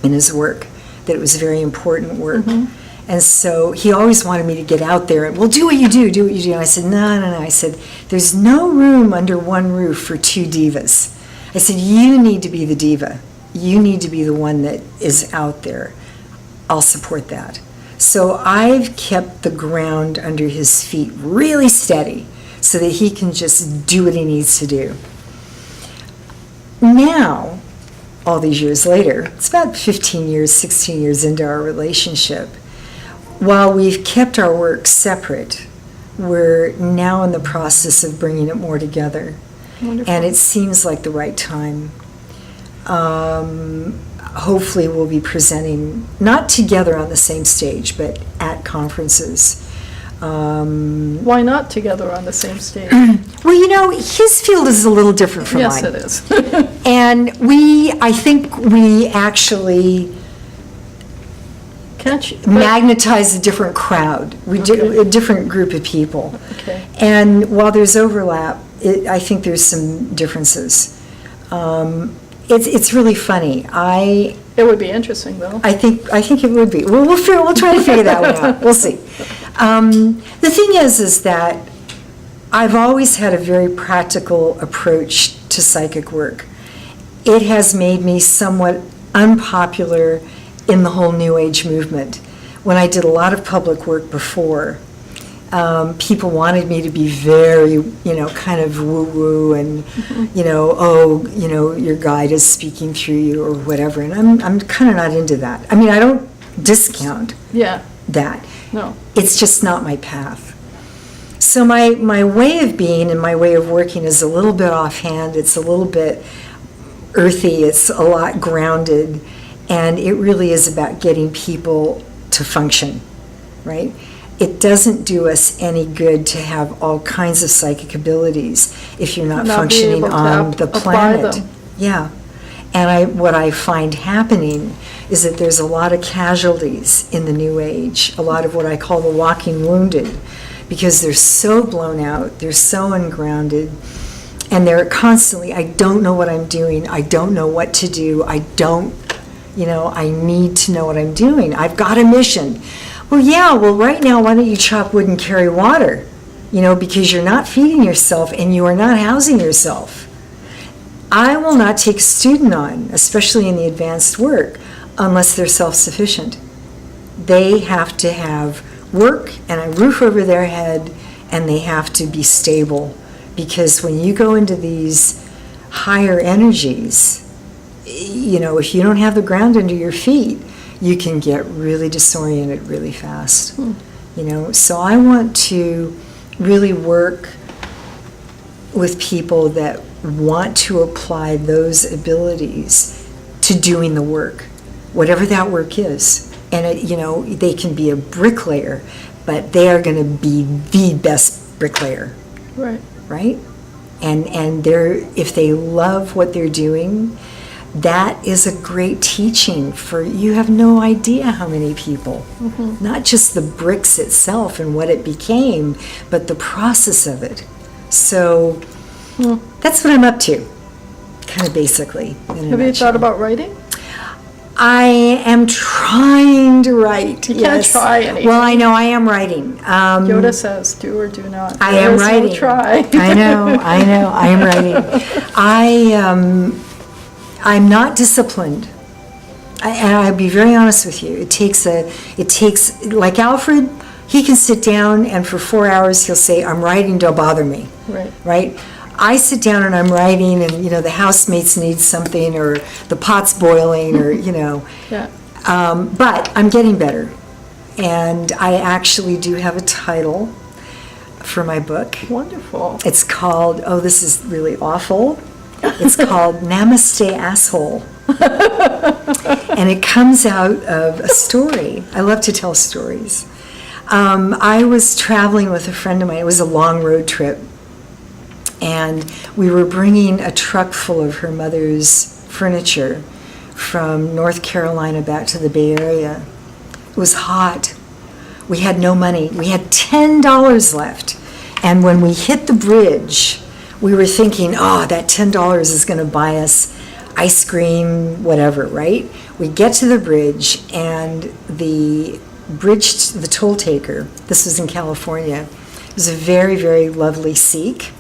in his work, that it was very important work. And so he always wanted me to get out there and, well, do what you do. And I said, no. I said, there's no room under one roof for two divas. I said, you need to be the diva. You need to be the one that is out there. I'll support that. So I've kept the ground under his feet really steady so that he can just do what he needs to do. Now, all these years later, it's about 15 years, 16 years into our relationship, while we've kept our work separate, we're now in the process of bringing it more together. Wonderful. And it seems like the right time. Hopefully we'll be presenting, not together on the same stage, but at conferences. Why not together on the same stage? Well, you know, his field is a little different from Yes, mine. it is. And I think we actually Can't you? magnetize a different crowd, a different group of people. Okay. And while there's overlap, I think there's some differences. It's really funny. It would be interesting, though. I think it would be. We'll try to figure that one out. We'll see. The thing is that I've always had a very practical approach to psychic work. It has made me somewhat unpopular in the whole New Age movement. When I did a lot of public work before, people wanted me to be very, kind of woo-woo and, your guide is speaking through you or whatever. And I'm kind of not into that. I mean, I don't discount that. No. It's just not my path. So my way of being and my way of working is a little bit offhand. It's a little bit earthy. It's a lot grounded. And it really is about getting people to function, right? It doesn't do us any good to have all kinds of psychic abilities if you're not Not be functioning able to on the apply planet. them. Yeah. And what I find happening is that there's a lot of casualties in the New Age, a lot of what I call the walking wounded, because they're so blown out, they're so ungrounded, and they're constantly, I don't know what I'm doing, I don't know what to do, I need to know what I'm doing. I've got a mission. Well, right now, why don't you chop wood and carry water? Because you're not feeding yourself and you are not housing yourself. I will not take a student on, especially in the advanced work, unless they're self-sufficient. They have to have work and a roof over their head, and they have to be stable. Because when you go into these higher energies, if you don't have the ground under your feet, you can get really disoriented really fast. So I want to really work with people that want to apply those abilities to doing the work, whatever that work is. And they can be a bricklayer, but they are going to be the best bricklayer. Right? And if they love what they're doing, that is a great teaching for, you have no idea how many people, not just the bricks itself and what it became, but the process of it. So that's what I'm up to, kind of basically. Have you thought about writing? I am trying to write. You can't try anything. Well, I know I am writing. Yoda says, do or do not. I am writing. No try. I know, I am writing. I'm not disciplined. And I'll be very honest with you. It takes, like Alfred, he can sit down and for 4 hours he'll say, I'm writing, don't bother me. Right? I sit down and I'm writing and, the housemates need something or the pot's boiling or, but I'm getting better. And I actually do have a title for my book. Wonderful. It's called, this is really awful. It's called Namaste Asshole. And it comes out of a story. I love to tell stories. I was traveling with a friend of mine. It was a long road trip. And we were bringing a truck full of her mother's furniture from North Carolina back to the Bay Area. It was hot. We had no money. We had $10 left. And when we hit the bridge, we were thinking, that $10 is going to buy us ice cream, whatever, right? We get to the bridge, and the toll taker, this was in California, was a very, very lovely Sikh,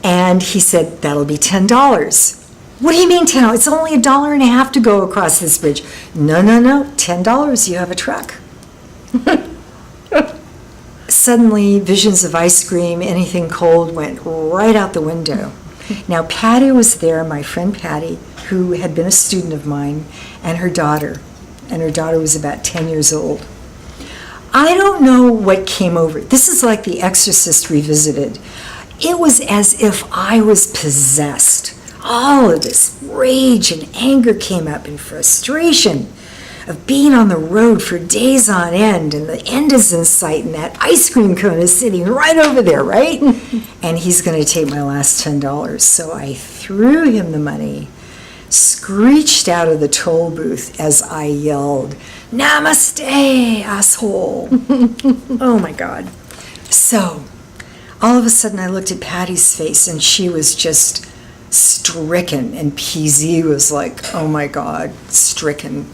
and he said, that'll be $10. What do you mean $10? It's only $1.50 to go across this bridge. No, $10, you have a truck. Suddenly, visions of ice cream, anything cold, went right out the window. Now, Patty was there, my friend Patty, who had been a student of mine, and her daughter. And her daughter was about 10 years old. I don't know what came over. This is like The Exorcist revisited. It was as if I was possessed. All of this rage and anger came up, and frustration of being on the road for days on end, and the end is in sight, and that ice cream cone is sitting right over there, right? And he's going to take my last $10. So I threw him the money, screeched out of the toll booth as I yelled, "Namaste, asshole." Oh my God. So all of a sudden I looked at Patty's face, and she was just stricken, and PZ was like, oh my God, stricken.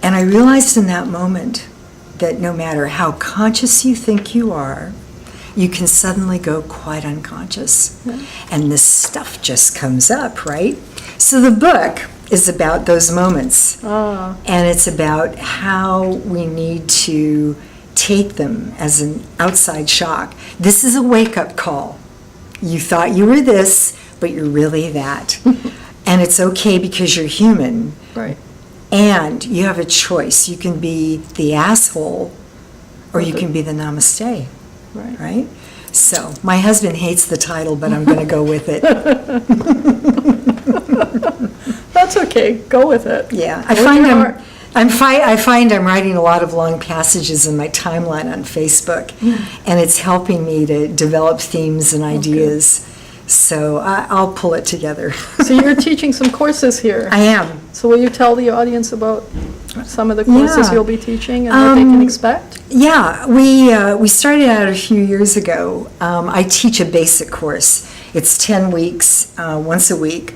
And I realized in that moment that no matter how conscious you think you are, you can suddenly go quite unconscious. And this stuff just comes up, right? So the book is about those moments. And it's about how we need to take them as an outside shock. This is a wake-up call. You thought you were this, but you're really that. And it's okay because you're human. Right. And you have a choice. You can be the asshole, or you can be the namaste. Right. Right? So, my husband hates the title, but I'm going to go with it. That's okay. Go with it. Yeah. Go with your heart. I find I'm writing a lot of long passages in my timeline on Facebook, and it's helping me to develop themes and ideas. So I'll pull it together. So you're teaching some courses here. I am. So will you tell the audience about some of the courses you'll be teaching and what they can expect? Yeah, we started out a few years ago. I teach a basic course. It's 10 weeks, once a week.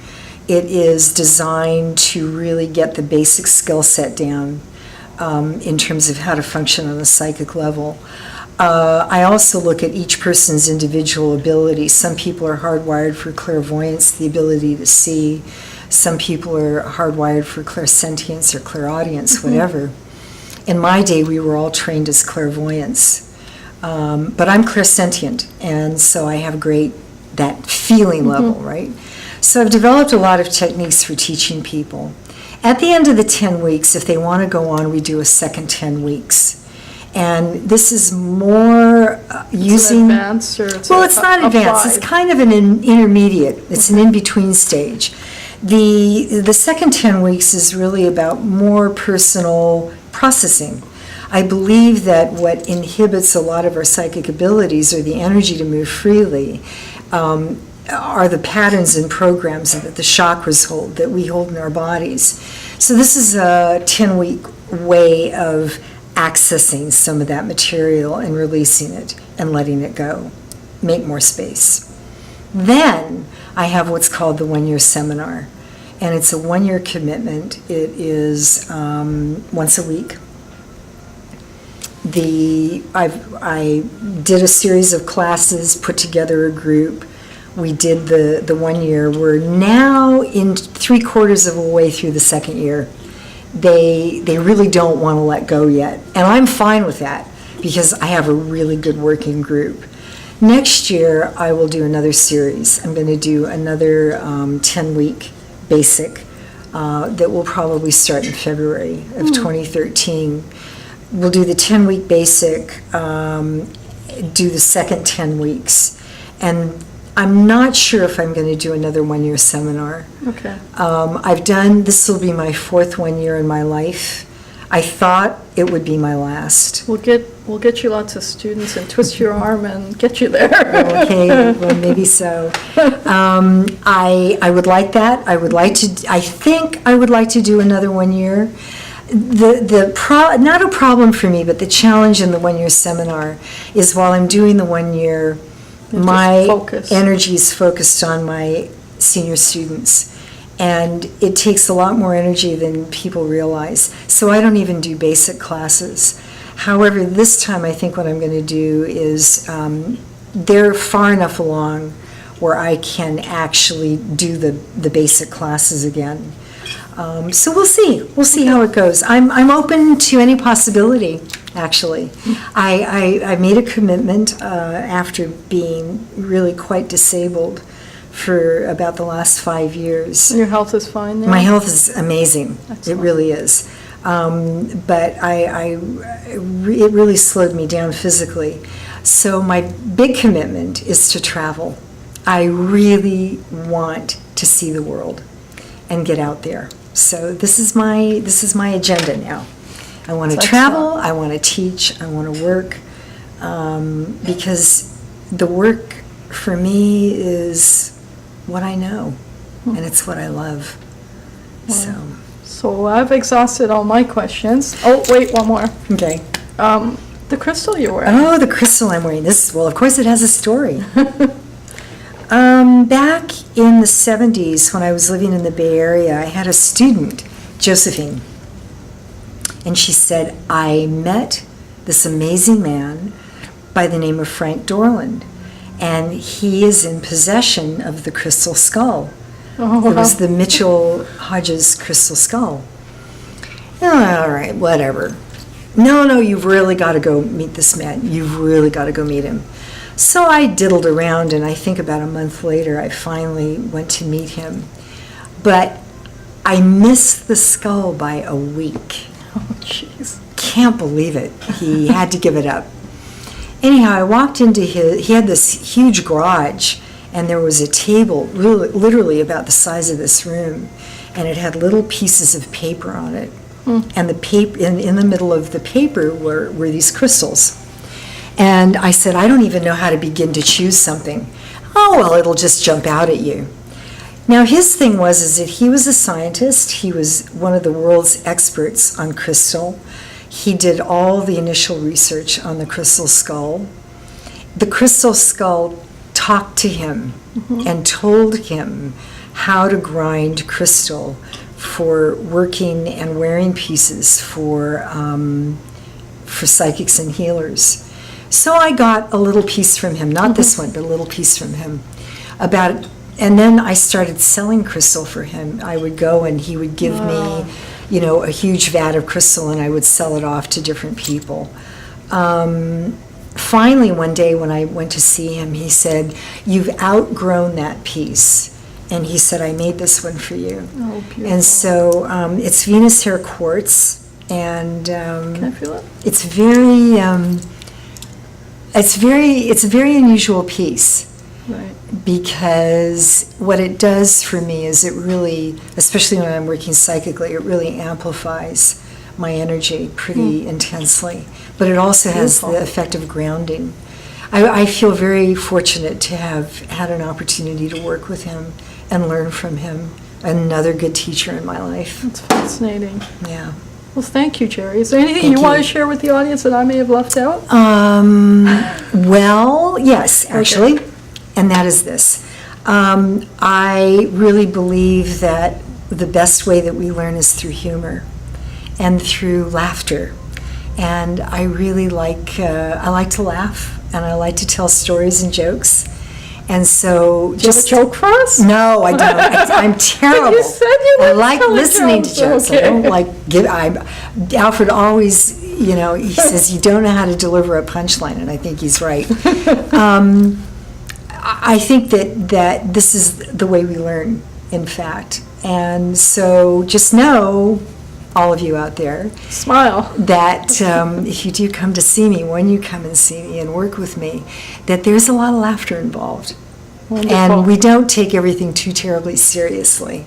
It is designed to really get the basic skill set down in terms of how to function on a psychic level. I also look at each person's individual ability. Some people are hardwired for clairvoyance, the ability to see. Some people are hardwired for clairsentience or clairaudience, whatever. In my day, we were all trained as clairvoyants. But I'm clairsentient, and so I have that feeling level, right? So I've developed a lot of techniques for teaching people. At the end of the 10 weeks, if they want to go on, we do a second 10 weeks. And this is more using... Advanced, or it's well, it's not advanced. applied? It's kind of an intermediate. It's an in-between stage. The second 10 weeks is really about more personal processing. I believe that what inhibits a lot of our psychic abilities, or the energy to move freely, are the patterns and programs that the chakras hold, that we hold in our bodies. So this is a 10-week way of accessing some of that material and releasing it and letting it go. Make more space. Then I have what's called the 1-year seminar. And it's a 1-year commitment. It is once a week. I did a series of classes, put together a group. We did the 1 year. We're now in 3/4 of a way through the second year. They really don't want to let go yet. And I'm fine with that because I have a really good working group. Next year, I will do another series. I'm going to do another 10-week basic that will probably start in February of 2013. We'll do the 10-week basic, do the second 10 weeks. And I'm not sure if I'm going to do another 1-year seminar. Okay. This will be my 4th 1 year in my life. I thought it would be my last. We'll get you lots of students and twist your arm and get you there. Okay, well, maybe so. I would like that. I think I would like to do another 1 year. Not a problem for me, but the challenge in the 1-year seminar is while I'm doing the 1 year, my energy is focused on my senior students. And it takes a lot more energy than people realize. So I don't even do basic classes. However, this time I think what I'm going to do is they're far enough along where I can actually do the basic classes again. So we'll see. We'll see how it goes. I'm open to any possibility, actually. I made a commitment after being really quite disabled for about the last 5 years. Your health is fine now? My health is amazing. Excellent. It really is. But it really slowed me down physically. So my big commitment is to travel. I really want to see the world and get out there. So this is my agenda now. I want to That's travel, excellent. I want to teach, I want to work, because the work for me is what I know, and it's what I love. So I've exhausted all my questions. Oh, wait, one more. Okay. The crystal you're wearing. Oh, the crystal I'm wearing. Well, of course it has a story. Back in the 70s, when I was living in the Bay Area, I had a student, Josephine, and she said, I met this amazing man by the name of Frank Dorland, and he is in possession of the crystal skull. Oh, It was wow. the Mitchell Hodges crystal skull. Oh, all right, whatever. No, you've really got to go meet this man. You've really got to go meet him. So I diddled around, and I think about a month later, I finally went to meet him. But I missed the skull by a week. Oh, jeez. Can't believe it. He had to give it up. Anyhow, I walked into he had this huge garage, and there was a table really, literally about the size of this room, and it had little pieces of paper on it. And the paper in the middle of the paper were these crystals. And I said, I don't even know how to begin to choose something. Oh, well, it'll just jump out at you. Now, his thing is that he was a scientist. He was one of the world's experts on crystal. He did all the initial research on the crystal skull. The crystal skull talked to him and told him how to grind crystal for working and wearing pieces for psychics and healers. So I got a little piece from him, not this one, but a little piece from him and then I started selling crystal for him. I would go and he would give me, a huge vat of crystal, and I would sell it off to different people. Finally, one day when I went to see him, he said, "You've outgrown that piece." And he said, "I made this one for you." Oh, beautiful. And so it's Venus hair quartz, and Can I feel it? it's a very unusual piece. Right. Because what it does for me is it really, especially when I'm working psychically, it really amplifies my energy pretty intensely. But it also has Beautiful. the effect of grounding. I feel very fortunate to have had an opportunity to work with him and learn from him. Another good teacher in my life. That's fascinating. Yeah. Well, thank you, Geri. Is there anything Thank you want you. to share with the audience that I may have left out? Well, yes, actually, and that is this. I really believe that the best way that we learn is through humor and through laughter. And I really I like to laugh, and I like to tell stories and jokes. And so Do you have a joke for us? No, I don't. I'm terrible. You said you I wouldn't like tell a listening to joke. jokes. I don't like Alfred always, he says you don't know how to deliver a punchline, and I think he's right. I think that this is the way we learn, in fact. And so just know, all of you out there, Smile. that if you do come to see me, when you come and see me and work with me, that there's a lot of laughter involved. Wonderful. And we don't take everything too terribly seriously.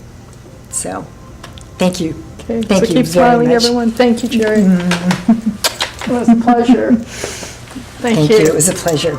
So, thank you. Okay, Thank so you keep very smiling, much. everyone. Thank you, Geri. It was a pleasure. Thank Thank you. It was a pleasure.